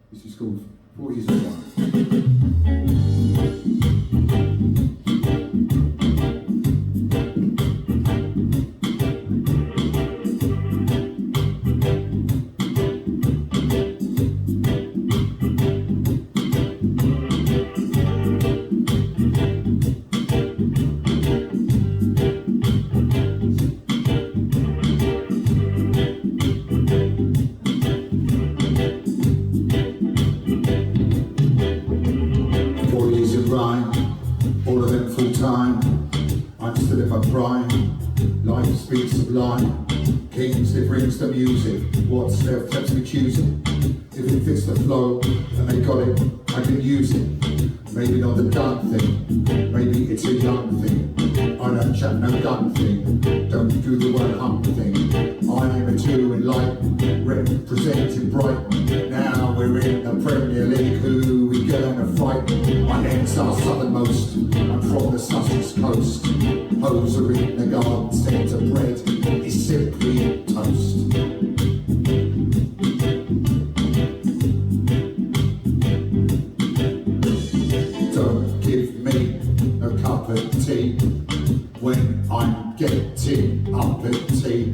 This is called 4 Years of Life. 4 years of rhyme, all of them full time. I'm still in my prime, life speaks sublime. Kings that brings the music, what stuff keeps me choosing. If it fits the flow and they got it, I can use it. Maybe not the gun thing, maybe it's a young thing. I don't chat no gun thing, don't do the one hump thing. I am a two in light, representing Brighton. Now we're in the Premier League, who we gonna fight? My name's our southernmost, I'm from the Sussex coast. Hoes are in the garden centre, bread is simply toast. Don't give me a cup of tea when I'm getting up at tea.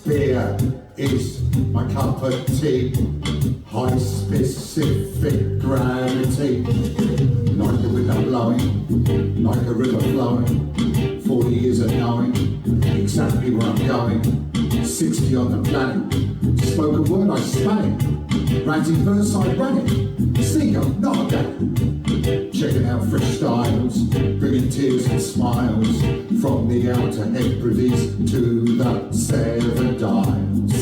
Beer is my cup of tea, high specific gravity. Like the wind blowing, like a river flowing. 40 years of knowing exactly where I'm going. 60 on the planet, spoken word I span it. Ranting verse I ran it. Sneaker, not a game. Checking out fresh styles, bringing tears and smiles. From the Outer Hebrides to the Seven Dials.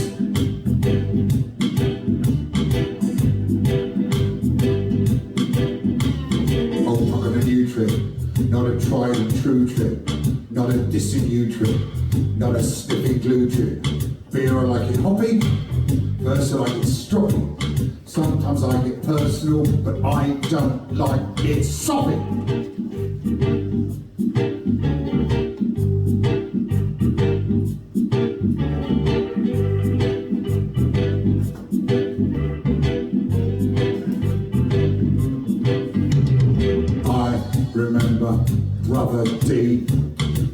Oh, I'm on a new trip, not a tried and true trip. Not a dissing you trip, not a sniffing glue trip. Beer I like it hoppy, verse I like it stroppy. Sometimes I get personal, but I don't like it soppy. I remember Brother D,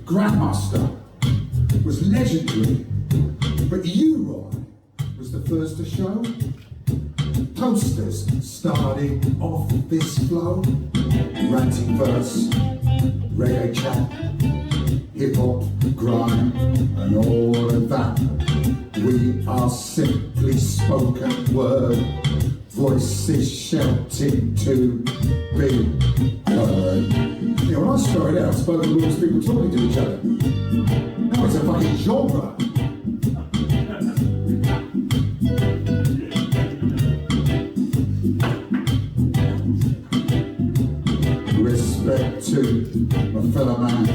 Grandmaster, was legendary, but you, Roy, was the first to show. Toasters started off this flow. Ranting verse, reggae chat, hip-hop, grime, and all of that. We are simply spoken word, voices shouting to be heard. You know, when I started out, spoken word was people talking to each other. Now it's a fucking genre. Respect to my fellow man,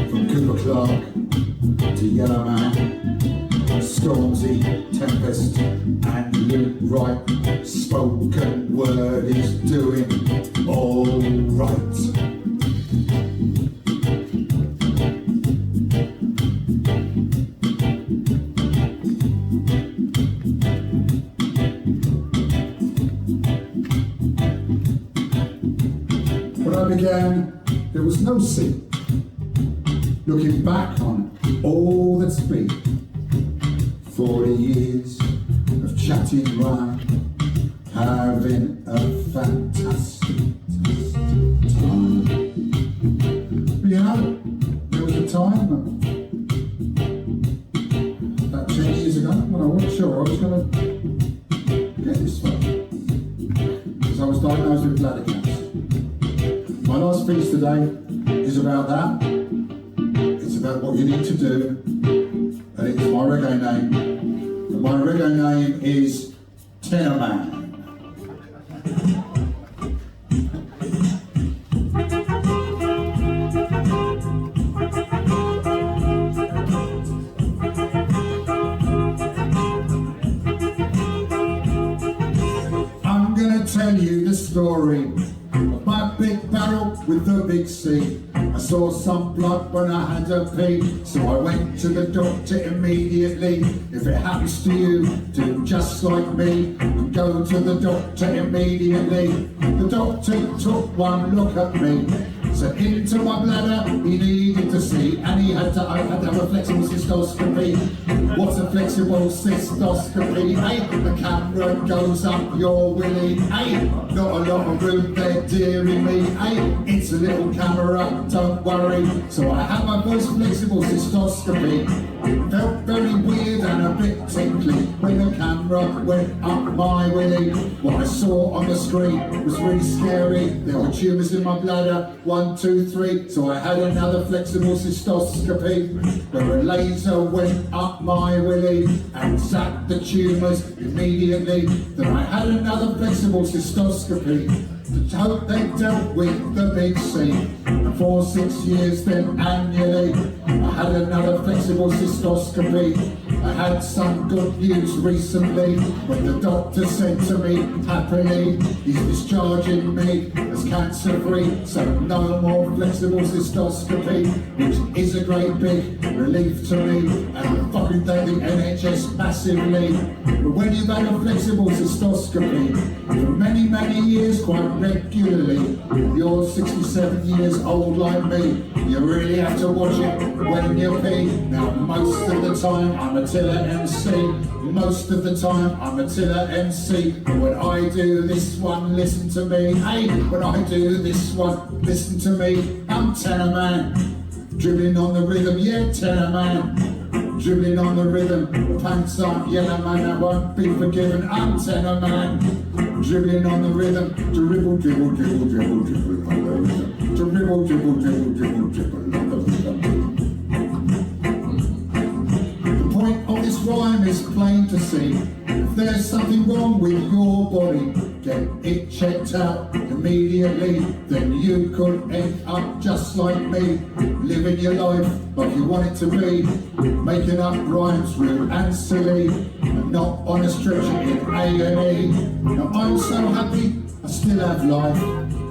from Cooper Clark to Yellow Man, Stormzy, Tempest and Luke Wright. Spoken word is doing all right. When I began, there was no scene. Looking back on all that's been, 40 years of chatting rhyme, having a fantastic time. But you know, there was a time, about 10 years ago, when I wasn't sure I was going to get this far, because I was diagnosed with bladder cancer. My last speech today is about that. It's about what you need to do, and it's my reggae name. And my reggae name is Tenor Man. I'm gonna tell you the story of my big barrel with the big C. I saw some blood when I had a pee, so I went to the doctor immediately. If it happens to you, do just like me and go to the doctor immediately. The doctor took one look at me, said into my bladder he needed to see, and I had to have a flexible cystoscopy. What's a flexible cystoscopy? Hey, the camera goes up your willy. Hey, not a lot of room there, dearie me. Hey, it's a little camera, don't worry. So I had my first flexible cystoscopy. It felt very weird and a bit tickly when the camera went up my willy. What I saw on the screen was really scary. There were tumours in my bladder, 1, 2, 3. So I had another flexible cystoscopy where a laser went up my willy and zapped the tumours immediately. Then I had another flexible cystoscopy to hope they dealt with the big C. And for 6 years then annually, I had another flexible cystoscopy. I had some good news recently when the doctor said to me happily, he's discharging me as cancer free, so no more flexible cystoscopy, which is a great big relief to me, and I fucking thank the NHS massively. But when you've had a flexible cystoscopy for many, many years quite regularly, if you're 67 years old like me, you really have to watch it when you pee. Now most of the time I'm ATTILA MC, most of the time I'm ATTILA MC, but when I do this one, listen to me. Hey, when I do this one, listen to me. I'm tenor man, dribbling on the rhythm, yeah, tenor man, dribbling on the rhythm. The pants aren't yellow man, I won't be forgiven. I'm tenor man, dribbling on the rhythm. Dribble, dribble, dribble, dribble, dribble on the rhythm. Dribble, dribble, dribble, dribble, dribble on the rhythm. The point of this rhyme is plain to see. If there's something wrong with your body, get it checked out immediately. Then you could end up just like me, living your life like you want it to be, making up rhymes rude and silly, and not on a stretcher in A&E. Now I'm so happy I still have life.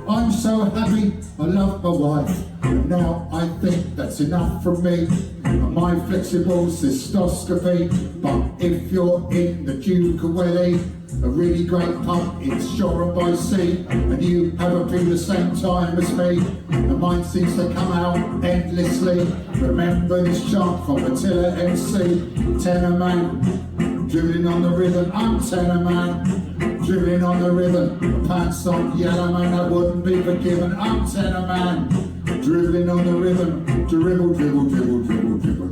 I'm so happy I love my wife. And now I think that's enough from me and my flexible cystoscopy. But if you're in the Duke of Welly, a really great pump, it's Shore by Sea, and you have a pee the same time as me, and mine seems to come out endlessly. Remember this chant from ATTILA MC, tenor man, dribbling on the rhythm. I'm tenor man, dribbling on the rhythm. The pants aren't yellow man, I wouldn't be forgiven. I'm tenor man, dribbling on the rhythm. Dribble, dribble, dribble, dribble, dribble,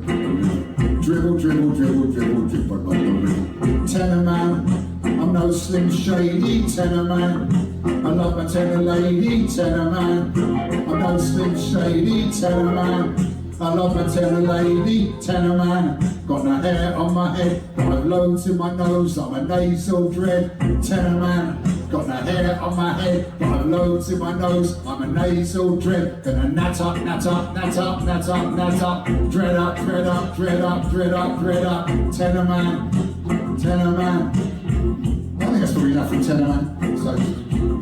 dribble, dribble, dribble, dribble, dribble on the rhythm. Tenor man, I'm no Slim Shady, tenor man. I love my tenor lady, tenor man. I'm no Slim Shady, tenor man. I love my tenor lady, tenor man. Got no hair on my head, but I've loads in my nose. I'm a nasal dread, tenor man. Got no hair on my head, but I've loads in my nose. I'm a nasal dread. Gonna nat up, nat up, nat up, nat up, nat up. Dread up, dread up, dread up, dread up, dread up. Tenor man, tenor man. I think that's probably enough from tenor man. So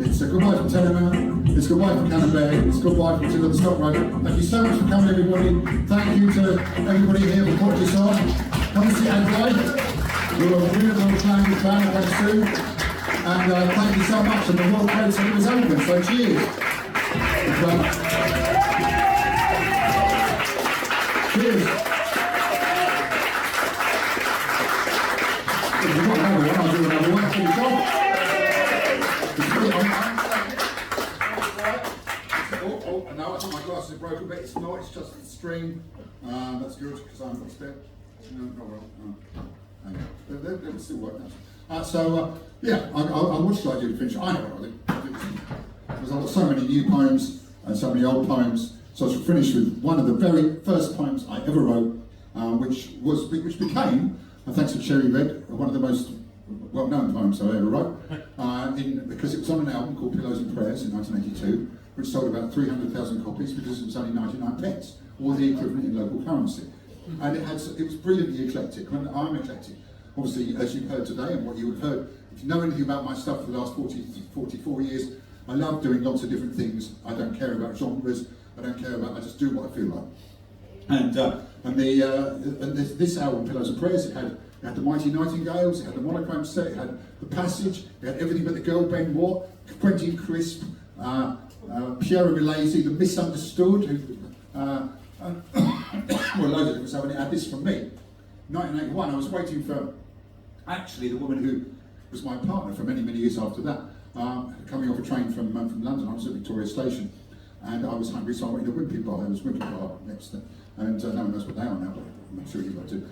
it's a goodbye from tenor man. It's goodbye from Canterbury. It's goodbye from ATTILA the Stockbroker. Thank you so much for coming, everybody. Thank you to everybody here for putting this on. Come and see Adelaide. You're a brilliant little clan with band very soon. And thank you so much. And the Vol.13 is open, so cheers. Cheers. If you've got another one, I'll do another one. Finish off. Oh, no, I think my glasses are broken, but it's not, it's just the string. That's good, because I'm not spare. No, well, they still work now. Yeah, what should I do to finish? I know what I think. Because I've got so many new poems and so many old poems, so I should finish with one of the very first poems I ever wrote, which became, thanks to Cherry Red, one of the most well-known poems I ever wrote, because it was on an album called Pillows and Prayers in 1982, which sold about 300,000 copies because it was only 99 pence, or the equivalent in local currency. And it was brilliantly eclectic, and I'm eclectic. Obviously, as you've heard today, and what you would have heard, if you know anything about my stuff for the last 44 years, I love doing lots of different things. I don't care about genres. I don't care about. I just do what I feel like. And this album, Pillows and Prayers, it had the Mighty Nightingales, it had the monochrome set, it had the Passage, it had Everything But the Girl, Ben Watt, Quentin Crisp, Piero Milesi, The Misunderstood, well, loads of different stuff, and it had this from me. 1981, I was waiting for, actually, the woman who was my partner for many, many years after that, coming off a train from London. I was at Victoria Station, and I was hungry, so I went to the Wimpy Bar. There was Wimpy Bar next to, and no one knows what they are now, but I'm sure you've got to.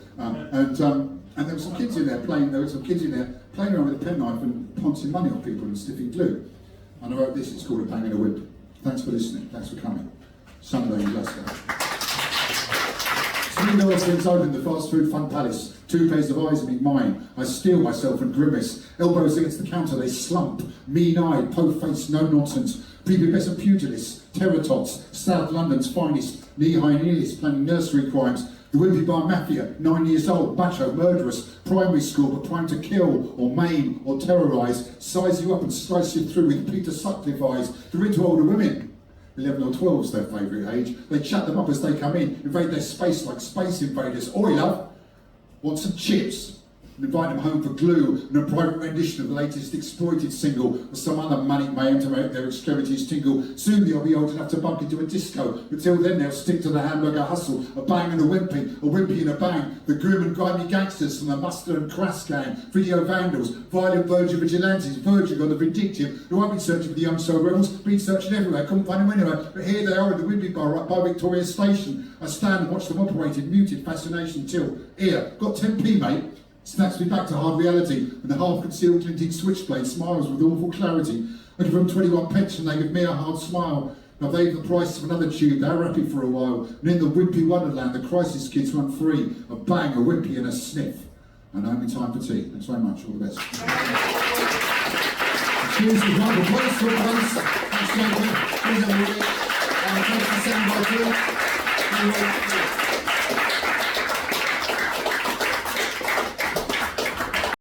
And there were some kids in there playing. There were some kids in there playing around with a penknife and pouncing money off people and sniffing glue. And I wrote this. It's called A Bang and a Whip. Thanks for listening. Thanks for coming. Sunday in Glasgow. 3 doors swings open the fast food fun palace. 2 pairs of eyes meet mine. I steel myself and grimace. Elbows against the counter, they slump. Mean-eyed, po-faced, no-nonsense. Prepubescent pugilists, terror tots, South London's finest, knee-high nihilists planning nursery crimes. The Wimpy Bar Mafia, 9 years old, macho, murderous, primary school, but primed to kill, or maim, or terrorise, size you up and slice you through with Peter Sutcliffe eyes. They're into older women. 11 or 12's their favourite age. They chat them up as they come in, invade their space like space invaders. Oi, love, want some chips? And invite them home for glue and a private rendition of the latest exploited single or some other manic mayhem to make their extremities tingle. Soon they'll be old enough to bump into a disco, but till then they'll stick to the hamburger hustle, a bang and a wimpy and a bang. The grim and grimy gangsters from the Mustard and Crass gang, video vandals, violent virgin vigilantes, verging on the vindictive, who won't be searching for the young soul rebels, been searching everywhere, couldn't find them anywhere, but here they are in the Wimpy Bar right by Victoria Station. I stand and watch them operate in muted fascination till, here, got 10p mate, snaps me back to hard reality, and the half-concealed glinting switchblade smiles with awful clarity. I give them 21 pence and they give me a hard smile. Now they've the price of another tube, they're happy for a while, and in the wimpy wonderland the crisis kids run free, a bang, a wimpy and a sniff. And only time for tea. Thanks very much, all the best. Cheers to round of applause for once. Thanks, Jacob. Cheers, everybody. Thanks for 7 by 2.